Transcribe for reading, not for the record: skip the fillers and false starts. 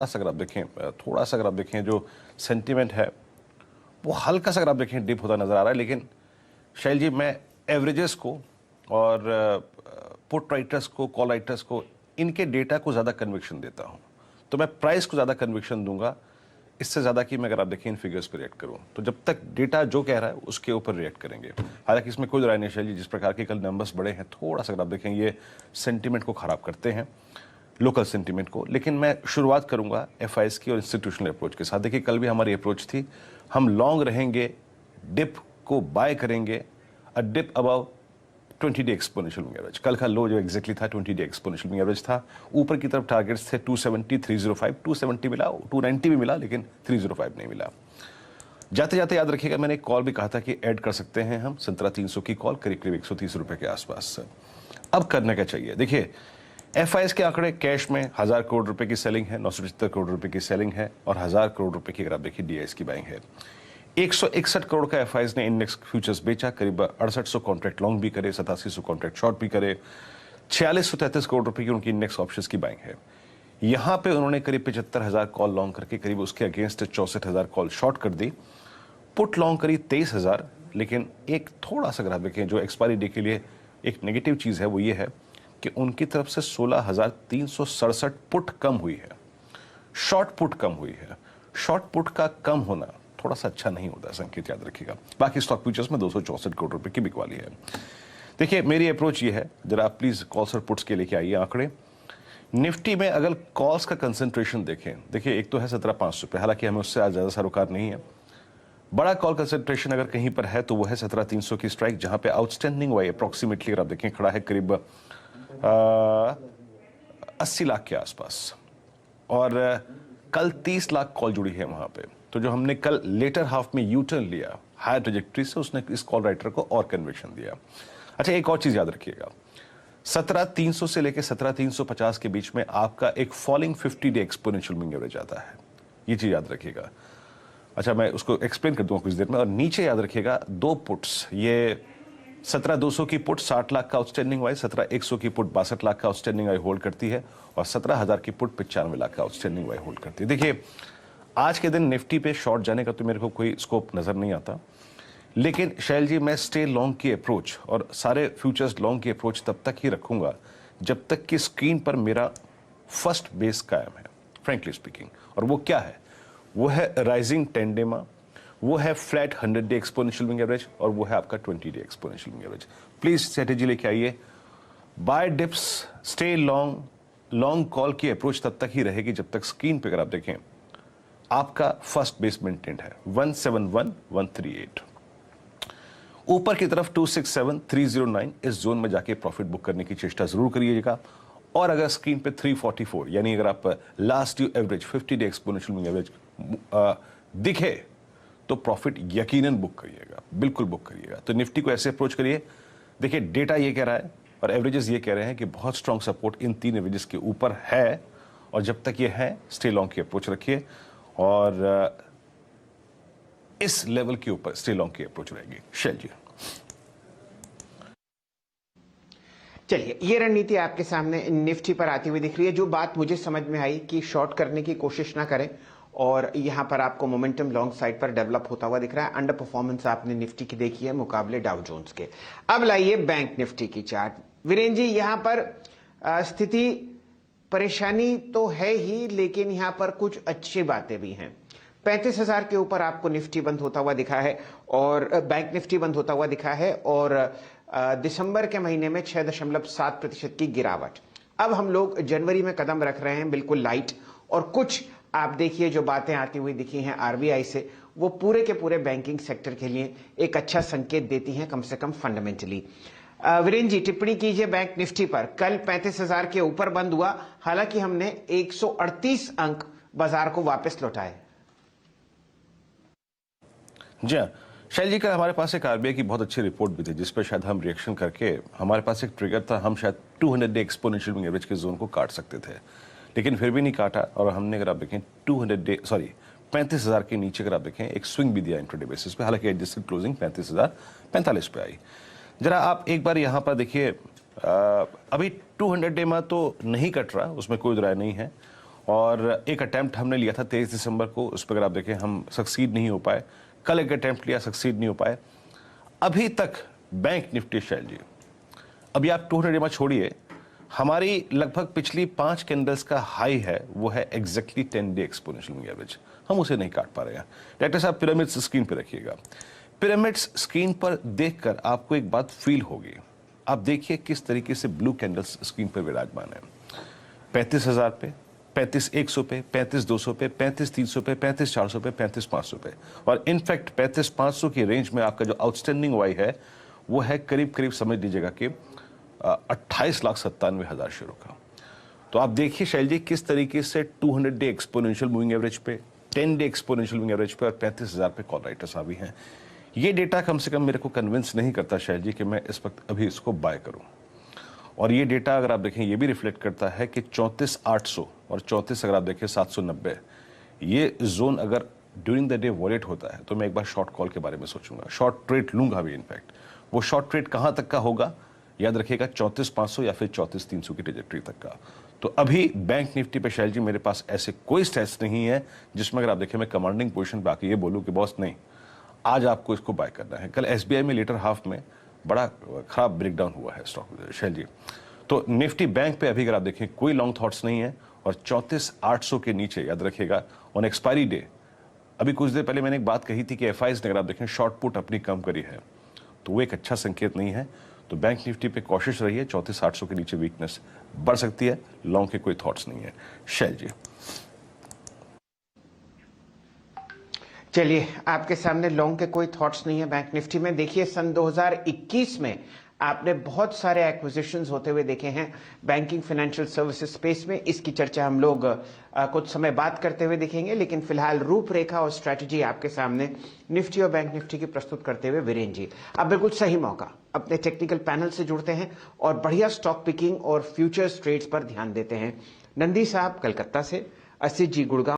सा अगर आप देखें, थोड़ा सा अगर आप देखें जो सेंटीमेंट है वो हल्का सा अगर आप देखें डिप होता नजर आ रहा है। लेकिन शैल जी, मैं एवरेजेस को और पुट राइटर्स को, कॉल राइटर्स को, इनके डेटा को ज़्यादा कन्विक्शन देता हूं। तो मैं प्राइस को ज़्यादा कन्विक्शन दूंगा इससे ज़्यादा कि मैं अगर आप देखें इन फिगर्स पर रिएक्ट करूं। तो जब तक डेटा जो कह रहा है उसके ऊपर रिएक्ट करेंगे। हालांकि इसमें कोई राय नहीं शैल जी, जिस प्रकार के कल नंबर्स बड़े हैं थोड़ा सा अगर आप देखें ये सेंटीमेंट को ख़राब करते हैं, लोकल सेंटीमेंट को। लेकिन मैं शुरुआत करूंगा एफआईएस की और इंस्टीट्यूशनल अप्रोच के साथ। देखिए कल भी हमारी अप्रोच थी, हम लॉन्ग रहेंगे, डिप को बाय करेंगे, a dip above 20 day exponential moving average. कल का लो जो एग्जैक्टली था 20 डे एक्सपोनेंशियल मूविंग एवरेज था। ऊपर की तरफ टारगेट्स थे 270, 305, 270 मिला, 290 भी मिला, लेकिन 305 नहीं मिला। जाते जाते याद रखिएगा, मैंने एक कॉल भी कहा था कि ऐड कर सकते हैं हम संतरा 300 की कॉल, करीब करीब 130 रुपए के आसपास। अब करने का चाहिए, देखिए एफआईएस के आंकड़े, कैश में 1000 करोड़ रुपए की सेलिंग है, 975 करोड़ रुपए की सेलिंग है और 1000 करोड़ रुपए की अगर आप देखिए डीआईएस की बाइंग है। 161 करोड़ का एफआईएस ने इंडेक्स फ्यूचर्स बेचा, करीब 6800 कॉन्ट्रैक्ट लॉन्ग भी करे, 8700 कॉन्ट्रैक्ट शॉर्ट भी करे, 4633 करोड़ रुपए की उनकी इंडेक्स ऑप्शंस की बाइंग है। यहां पे उन्होंने करीब 75,000 कॉल लॉन्ग करके करीब उसके अगेंस्ट 64,000 कॉल शॉर्ट कर दी। पुट लॉन्ग करी 23,000। लेकिन एक थोड़ा सा अगर आप देखें जो एक्सपायरी डे के लिए एक नेगेटिव चीज है वो ये है कि उनकी तरफ से 16,367 पुट कम हुई है, शॉर्ट पुट कम हुई है। शॉर्ट पुट का कम होना थोड़ा सा अच्छा नहीं होता, संकेत याद रखिएगा। बाकी स्टॉक फ्यूचर्स में 264 करोड़ रुपए की बिकवाली है। देखिए मेरी अप्रोच ये है, जरा आप प्लीज कॉल्स और पुट्स के लेके आइए आंकड़े। निफ्टी में अगर कॉल्स का कंसेंट्रेशन देखें, देखिए एक तो है 17,500 पे, हालांकि हमें उससे आज ज्यादा सरोकार नहीं है। बड़ा कॉल कंसेंट्रेशन अगर कहीं पर है तो वो है 17,300 की स्ट्राइक, जहां पे आउटस्टैंडिंग वाई अप्रोक्सीमेटली अगर आप देखें खड़ा है करीब 80 लाख के आसपास। और कल 30 लाख कॉल जुड़ी है वहां पे। तो जो हमने कल लेटर हाफ में यू टर्न लिया हायर ट्रेजेक्ट्री से, उसने इस कॉल राइटर को और कन्विक्शन दिया। अच्छा एक और चीज याद रखिएगा, 17,300 से लेकर 17,350 के बीच में आपका एक falling 50 day exponential moving average आता है, ये चीज याद रखिएगा। अच्छा मैं उसको एक्सप्लेन कर दूंगा कुछ देर में। और नीचे याद रखिएगा दो पुट्स, ये 17,200 की पुट 60 लाख का आउटस्टैंडिंग वाई, 17,100 की पुट 62 लाख का आउटस्टैंडिंग वाई होल्ड करती है और 17,000 की पुट 95 लाख का आउटस्टैंडिंग वाई होल्ड करती है। देखिए आज के दिन निफ्टी पे शॉर्ट जाने का तो मेरे को कोई स्कोप नजर नहीं आता, लेकिन शैल जी मैं स्टे लॉन्ग की अप्रोच और सारे फ्यूचर्स लॉन्ग की अप्रोच तब तक ही रखूंगा जब तक कि स्क्रीन पर मेरा फर्स्ट बेस कायम है, फ्रेंकली स्पीकिंग। और वो क्या है? वो है राइजिंग टेंडेमा, वो है flat 100 day exponential moving average और वो है आपका 20 day exponential moving average. Please strategy लेके आइए, buy dips, stay long. Long call की अप्रोच तब तक ही रहेगी जब तक स्क्रीन पे अगर आप देखें आपका फर्स्ट बेस मेंटेन्ड है 171,138। ऊपर की तरफ 267,309, इस जोन में जाके प्रॉफिट बुक करने की चेष्टा जरूर करिएगा। और अगर स्क्रीन पे 344 यानी अगर आप last due average 50 day exponential moving average दिखे तो प्रॉफिट यकीनन बुक करिएगा, बिल्कुल बुक करिएगा। तो निफ्टी को ऐसे अप्रोच करिए। देखिए डेटा ये कह रहा है और एवरेजेस ये कह रहे हैं कि बहुत स्ट्रांग सपोर्ट इन तीन एवरेजेस के ऊपर है और जब तक ये है स्टे लॉन्ग की अप्रोच रखिए और इस लेवल के ऊपर स्टे लॉन्ग की अप्रोच रहेगी। शैल जी चलिए, ये रणनीति आपके सामने निफ्टी पर आती हुई दिख रही है। जो बात मुझे समझ में आई कि शॉर्ट करने की कोशिश ना करें और यहां पर आपको मोमेंटम लॉन्ग साइड पर डेवलप होता हुआ दिख रहा है। अंडर परफॉर्मेंस आपने निफ्टी की देखी है मुकाबले डाउ जोन्स के। अब लाइए बैंक निफ्टी की चार्ट। वीरेन जी, यहां पर स्थिति परेशानी तो है ही, लेकिन यहां पर कुछ अच्छी बातें भी हैं। 35,000 के ऊपर आपको निफ्टी बंद होता हुआ दिखा है और बैंक निफ्टी बंद होता हुआ दिखा है और दिसंबर के महीने में 6.7% की गिरावट। अब हम लोग जनवरी में कदम रख रहे हैं बिल्कुल लाइट, और कुछ आप देखिए जो बातें आती हुई दिखी हैं आरबीआई से, वो पूरे के पूरे बैंकिंग सेक्टर के लिए एक अच्छा संकेत देती हैं, कम से कम फंडामेंटली। वीरेन जी, टिप्पणी कीजिए बैंक निफ्टी पर। कल 35,000 के ऊपर बंद हुआ, हालांकि हमने 138 अंक बाजार को वापस लौटाए। जी हाँ शैल जी, का हमारे पास एक आरबीआई की बहुत अच्छी रिपोर्ट भी थी जिस पर शायद हम रिएक्शन करके, हमारे पास एक ट्रिगर था, हम शायद 200 डे एक्सपोनेंशियल मूविंग एवरेज के जोन को काट सकते थे, लेकिन फिर भी नहीं काटा। और हमने अगर आप देखें 35,000 के नीचे अगर आप देखें एक स्विंग भी दिया इंट्राडे बेसिस पे, हालांकि एडजस्टेड क्लोजिंग 35,045 पे आई। जरा आप एक बार यहां पर देखिए, अभी 200 डे में तो नहीं कट रहा, उसमें कोई राय नहीं है। और एक अटैम्प्ट हमने लिया था 23 दिसंबर को, उस पर अगर आप देखें हम सक्सीड नहीं हो पाए। कल एक अटैम्प्ट लिया, सक्सीड नहीं हो पाए। अभी तक बैंक निफ्टी शैल जी, अभी आप 200 EMA छोड़िए, हमारी लगभग पिछली 5 कैंडल्स का हाई है, वो है exactly 10 day exponential moving average. हम उसे नहीं काट पा रहे हैं। डायरेक्टर साहब पिरामिड्स स्क्रीन पर रखिएगा। पिरामिड्स स्क्रीन पर देखकर आपको एक बात फील होगी। आप देखिए किस तरीके से ब्लू कैंडल्स स्क्रीन पर विराजमान है। 35,000 पे, 35,100 पे, 35,200 पे, 35,300 पे, 35,400 पे, 35,500 पे, और इनफैक्ट 35,500 की रेंज में आपका जो आउटस्टैंडिंग वाई है वो है करीब करीब समझ लीजिएगा कि 28,97,000 शेयरों का। तो आप देखिए शैल जी किस तरीके से 200 डे एक्सपोनेंशियल मूविंग एवरेज पे, 10 डे एक्सपोनेंशियल मूविंग एवरेज पे और 35,000 पे कॉल राइटर्स आ भी हैं। ये डेटा कम से कम मेरे को कन्विंस नहीं करता शैल जी कि मैं इस वक्त अभी इसको बाय करूं। और ये डेटा अगर आप देखें ये भी रिफ्लेक्ट करता है कि 34,800 और 34 अगर आप देखें 790, ये जोन अगर ड्यूरिंग द डे वॉलेट होता है तो मैं एक बार शॉर्ट कॉल के बारे में सोचूंगा, शॉर्ट ट्रेड लूंगा भी। इनफैक्ट वो शॉर्ट ट्रेड कहां तक का होगा, याद रखिएगा 34,500 या फिर 34,300 की ट्रेजेक्टरी तक का। तो अभी बैंक निफ्टी पे शैल जी मेरे पास ऐसे कोई स्टैट्स नहीं है जिसमें अगर आप देखें मैं कमांडिंग पोजीशन पे आके ये बोलूं कि बॉस नहीं, आज आपको इसको बाय करना है। कल एसबीआई में लेटर हाफ में बड़ा खराब ब्रेकडाउन हुआ है स्टॉक शैल जी। तो निफ्टी बैंक पे अभी अगर आप देखें कोई लॉन्ग थॉट्स नहीं है, और 34,800 के नीचे याद रखिएगा ऑन एक्सपायरी डे। अभी कुछ देर पहले मैंने एक बात कही थी कि एफआईज ने अगर आप देखें शॉर्ट पुट अपनी कम करी है, तो वो एक अच्छा संकेत नहीं है। तो बैंक निफ्टी पे कोशिश रही है, 34,800 के नीचे वीकनेस बढ़ सकती है, लॉन्ग के कोई थॉट्स नहीं है शैल जी। चलिए, आपके सामने लॉन्ग के कोई थॉट्स नहीं है बैंक निफ्टी में। देखिए सन 2021 में आपने बहुत सारे एक्विजिशंस होते हुए देखे हैं बैंकिंग फाइनेंशियल सर्विसेज स्पेस में। इसकी चर्चा हम लोग कुछ समय बाद करते हुए देखेंगे, लेकिन फिलहाल रूपरेखा और स्ट्रैटेजी आपके सामने निफ्टी और बैंक निफ्टी की प्रस्तुत करते हुए वीरेन जी, अब बिल्कुल सही मौका अपने टेक्निकल पैनल से जुड़ते हैं और बढ़िया स्टॉक पिकिंग और फ्यूचर्स ट्रेड्स पर ध्यान देते हैं। नंदी साहब कलकत्ता से, असित जी गुड़गांव